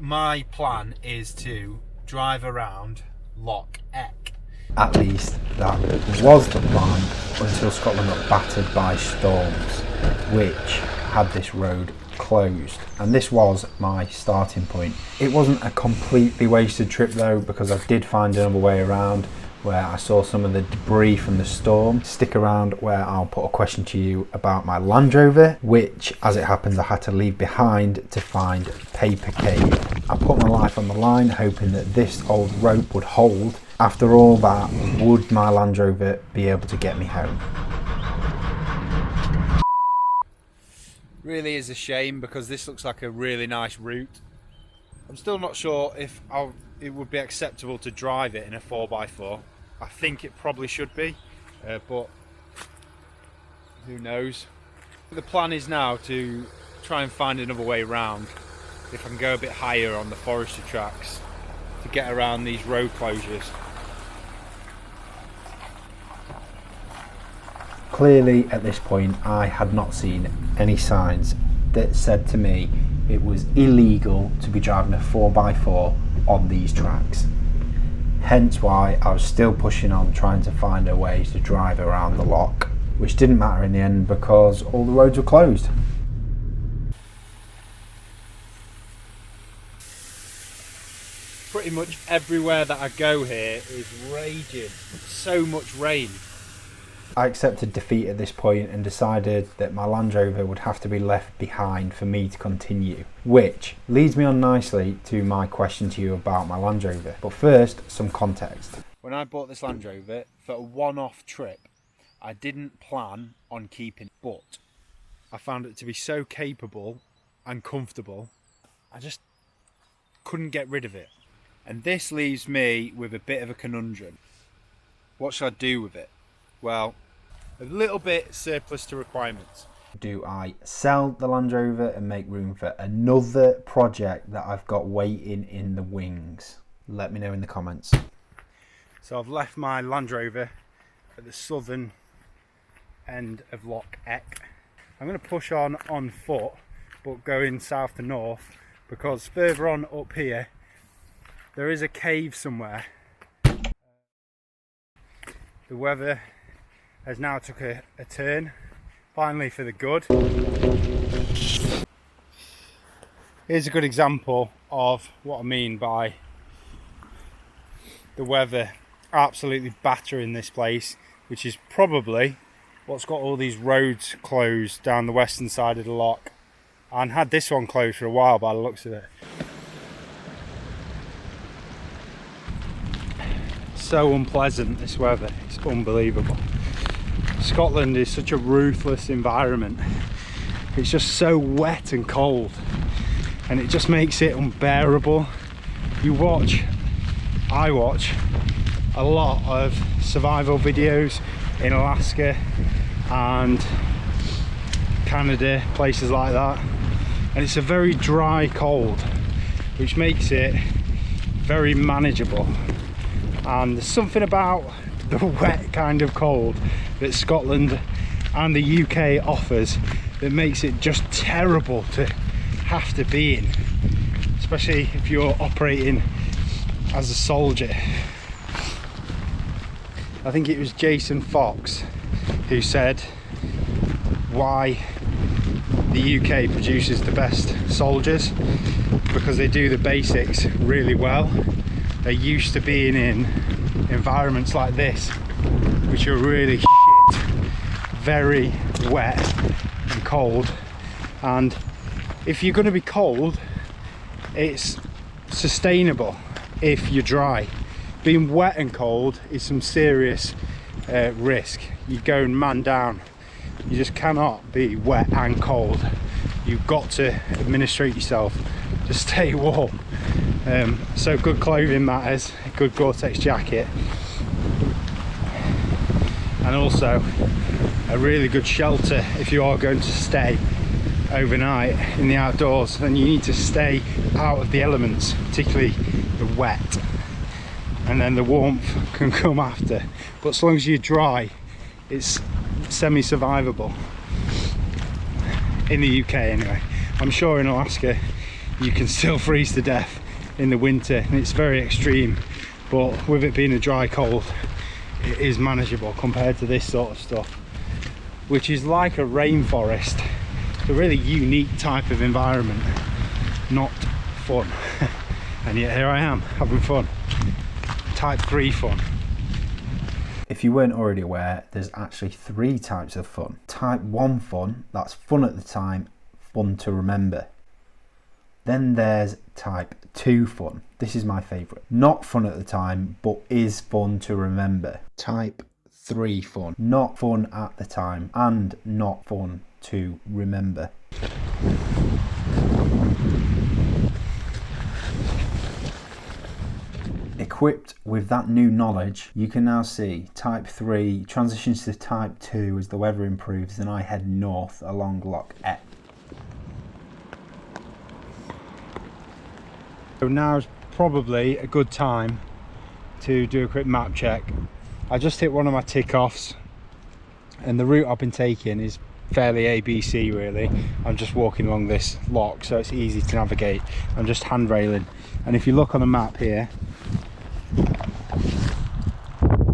my plan is to drive around Lock Eck. At least that was the plan until Scotland got battered by storms, which had this road closed. And this was my starting point. It wasn't a completely wasted trip though, because I did find another way around where I saw some of the debris from the storm. Stick around where I'll put a question to you about my Land Rover, which as it happens I had to leave behind to find Paper Cave. I put my life on the line hoping that this old rope would hold. After all that, would my Land Rover be able to get me home? Really is a shame because this looks like a really nice route. I'm still not sure if it would be acceptable to drive it in a 4x4. I think it probably should be, but who knows. The plan is now to try and find another way around, if I can go a bit higher on the forestry tracks to get around these road closures. Clearly at this point I had not seen any signs that said to me it was illegal to be driving a 4x4 on these tracks. Hence why I was still pushing on, trying to find a way to drive around the lock, which didn't matter in the end because all the roads were closed. Pretty much everywhere that I go here is raging. So much rain. I accepted defeat at this point and decided that my Land Rover would have to be left behind for me to continue, which leads me on nicely to my question to you about my Land Rover. But first, some context. When I bought this Land Rover for a one-off trip, I didn't plan on keeping it, but I found it to be so capable and comfortable, I just couldn't get rid of it. And this leaves me with a bit of a conundrum. What should I do with it? Well, a little bit surplus to requirements. Do I sell the Land Rover and make room for another project that I've got waiting in the wings? Let me know in the comments. So I've left my Land Rover at the southern end of Lock Eck. I'm going to push on foot, but going south to north, because further on up here there is a cave somewhere. The weather has now took a turn, finally for the good. Here's a good example of what I mean by the weather absolutely battering this place, which is probably what's got all these roads closed down the western side of the lock, and had this one closed for a while by the looks of it. So unpleasant, this weather, it's unbelievable. Scotland is such a ruthless environment. It's just so wet and cold, and it just makes it unbearable. I watch a lot of survival videos in Alaska and Canada, places like that, and it's a very dry cold, which makes it very manageable. And there's something about the wet kind of cold that Scotland and the UK offers that makes it just terrible to have to be in, especially if you're operating as a soldier. I think it was Jason Fox who said why the UK produces the best soldiers, because they do the basics really well. They're used to being in environments like this, which are really shit, very wet and cold. And if you're going to be cold, it's sustainable if you're dry. Being wet and cold is some serious risk. You're going man down. You just cannot be wet and cold. You've got to administrate yourself to stay warm. So good clothing matters, a good Gore-Tex jacket, and also a really good shelter if you are going to stay overnight in the outdoors. Then you need to stay out of the elements, particularly the wet, and then the warmth can come after. But as long as you're dry, it's semi-survivable in the UK anyway. I'm sure in Alaska you can still freeze to death in the winter, and it's very extreme. But with it being a dry cold, it is manageable compared to this sort of stuff, which is like a rainforest. It's a really unique type of environment, not fun. And yet here I am having fun. Type 3 fun. If you weren't already aware, there's actually 3 types of fun. Type 1 fun, that's fun at the time, fun to remember. Then there's type 2 fun. This is my favourite. Not fun at the time, but is fun to remember. Type 3 fun. Not fun at the time and not fun to remember. Equipped with that new knowledge, you can now see type 3 transitions to type 2 as the weather improves and I head north along Lock Eck. So now's probably a good time to do a quick map check. I just hit one of my tick offs, and the route I've been taking is fairly ABC really. I'm just walking along this lock, so it's easy to navigate. I'm just hand railing, and if you look on the map here,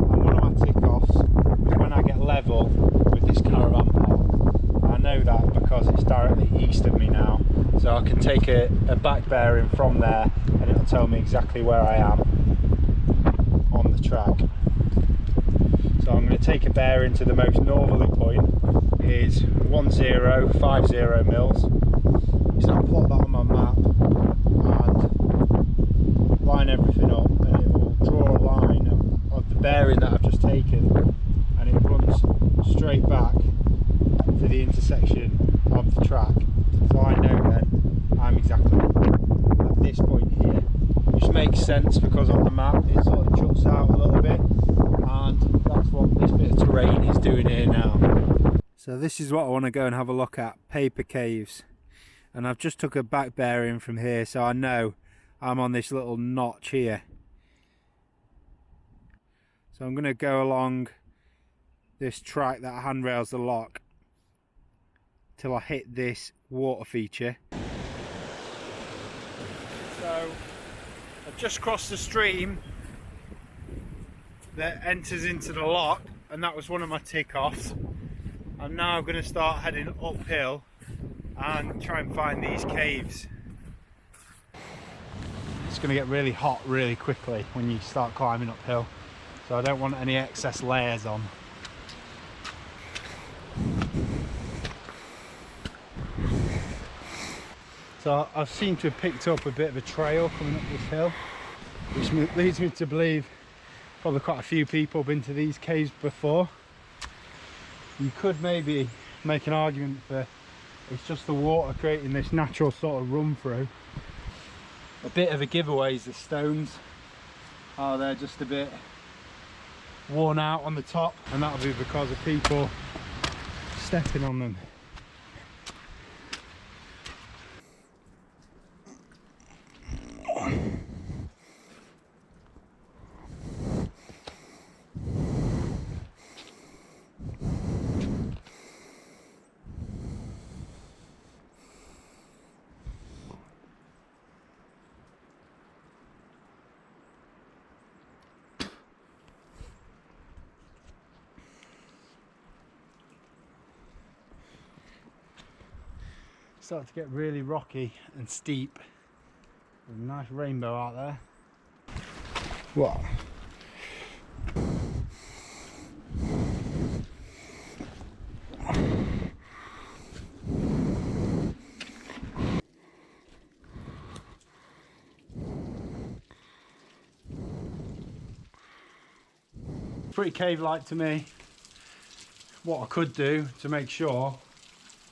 one of my tick offs is when I get level with this caravan park. I know that because it's directly east of me now, so I can take a back bearing from there and it'll tell me exactly where I am on the track. So I'm going to take a bearing to the most northerly point, is 1050 mils. So I'll plot that on my map and line everything up, and it will draw a line of the bearing that I've just taken, and it runs straight back to the intersection of the track. So I know then I'm exactly at this point here, which makes sense because on the map it sort of juts out a little bit, and that's what this bit of terrain is doing here now. So this is what I want to go and have a look at, Paper Caves, and I've just took a back bearing from here, so I know I'm on this little notch here. So I'm going to go along this track that handrails the lock till I hit this water feature. So I've just crossed the stream that enters into the lock, and that was one of my tick offs. I'm now going to start heading uphill and try and find these caves. It's going to get really hot really quickly when you start climbing uphill, so I don't want any excess layers on. So I seem to have picked up a bit of a trail coming up this hill, which leads me to believe probably quite a few people have been to these caves before. You could maybe make an argument for it's just the water creating this natural sort of run through. A bit of a giveaway is the stones. Oh, they're just a bit worn out on the top, and that'll be because of people stepping on them. Start to get really rocky and steep. There's a nice rainbow out there. What? Pretty cave-like to me. What I could do to make sure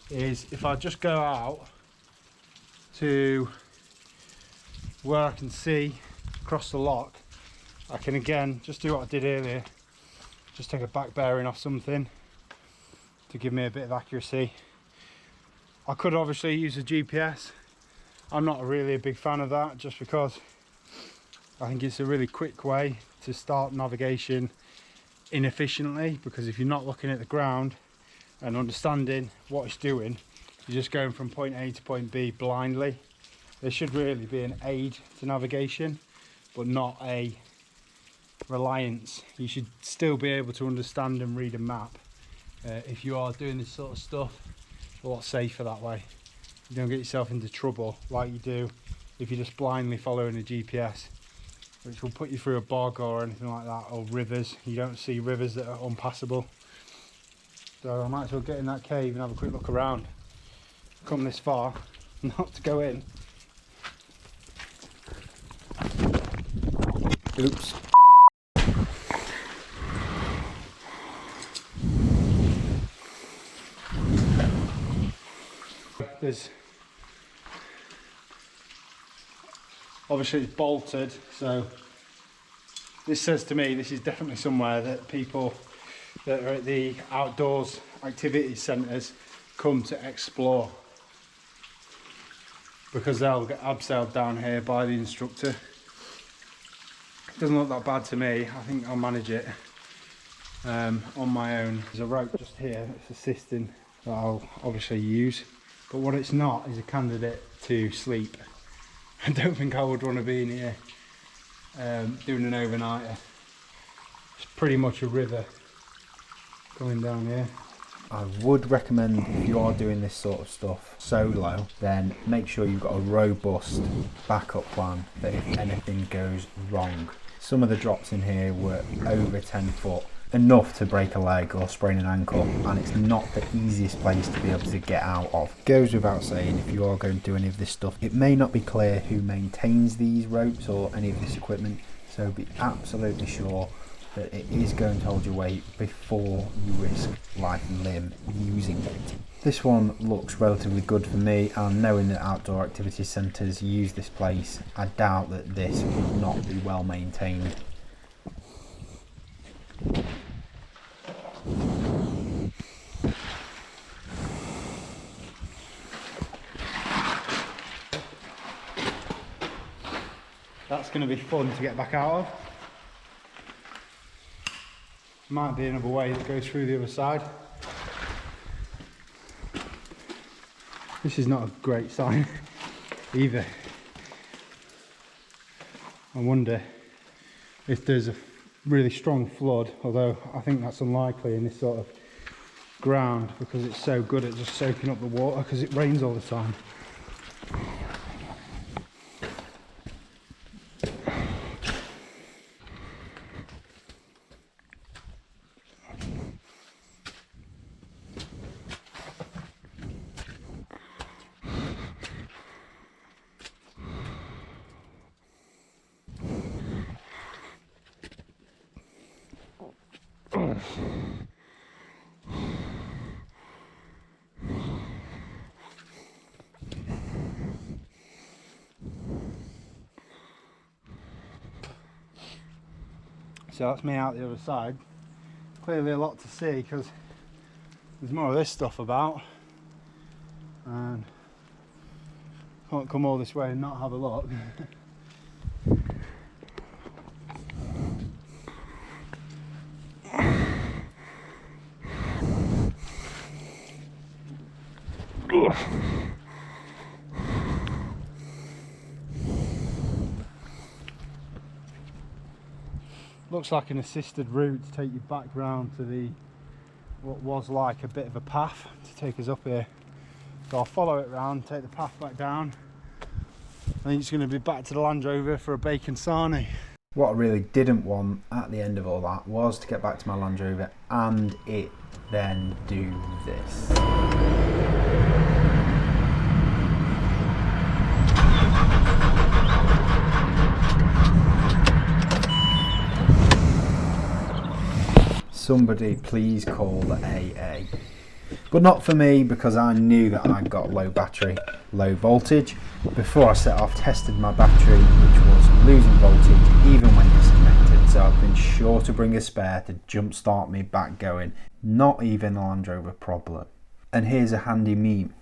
is if I just go out to where I can see across the lock, I can again just do what I did earlier, just take a back bearing off something to give me a bit of accuracy. I could obviously use a GPS. I'm not really a big fan of that, just because I think it's a really quick way to start navigation inefficiently, because if you're not looking at the ground and understanding what it's doing, you're just going from point A to point B blindly, They should really be an aid to navigation, but not a reliance. You should still be able to understand and read a map if you are doing this sort of stuff. A lot safer that way. You don't get yourself into trouble like you do if you're just blindly following a GPS, which will put you through a bog or anything like that, or rivers. You don't see rivers that are unpassable. So I might as well get in that cave and have a quick look around. Come this far, not to go in. Oops. There's obviously it's bolted, so this says to me this is definitely somewhere that people that are at the outdoors activity centres come to explore, because they'll get abseiled down here by the instructor. It doesn't look that bad to me. I think I'll manage it on my own. There's a rope just here that's assisting that I'll obviously use, but what it's not is a candidate to sleep. I don't think I would want to be in here doing an overnighter. It's pretty much a river going down here. I would recommend, if you are doing this sort of stuff solo, then make sure you've got a robust backup plan that if anything goes wrong. Some of the drops in here were over 10 foot, enough to break a leg or sprain an ankle, and it's not the easiest place to be able to get out of. Goes without saying, if you are going to do any of this stuff, it may not be clear who maintains these ropes or any of this equipment, so be absolutely sure that it is going to hold your weight before you risk life and limb using it. This one looks relatively good for me, and knowing that outdoor activity centres use this place, I doubt that this would not be well maintained. That's going to be fun to get back out of. Might be another way that goes through the other side. This is not a great sign either. I wonder if there's a really strong flood, although I think that's unlikely in this sort of ground because it's so good at just soaking up the water because it rains all the time. So that's me out the other side. Clearly a lot to see because there's more of this stuff about, and can't come all this way and not have a look. Looks like an assisted route to take you back round to the what was like a bit of a path to take us up here. So I'll follow it round, take the path back down. I think it's going to be back to the Land Rover for a bacon sarnie. What I really didn't want at the end of all that was to get back to my Land Rover and it then do this. Somebody please call the AA. But not for me, because I knew that I'd got low battery, low voltage. Before I set off, tested my battery, which was losing voltage even when disconnected. So I've been sure to bring a spare to jump start me back going. Not even a Land Rover problem. And here's a handy meme.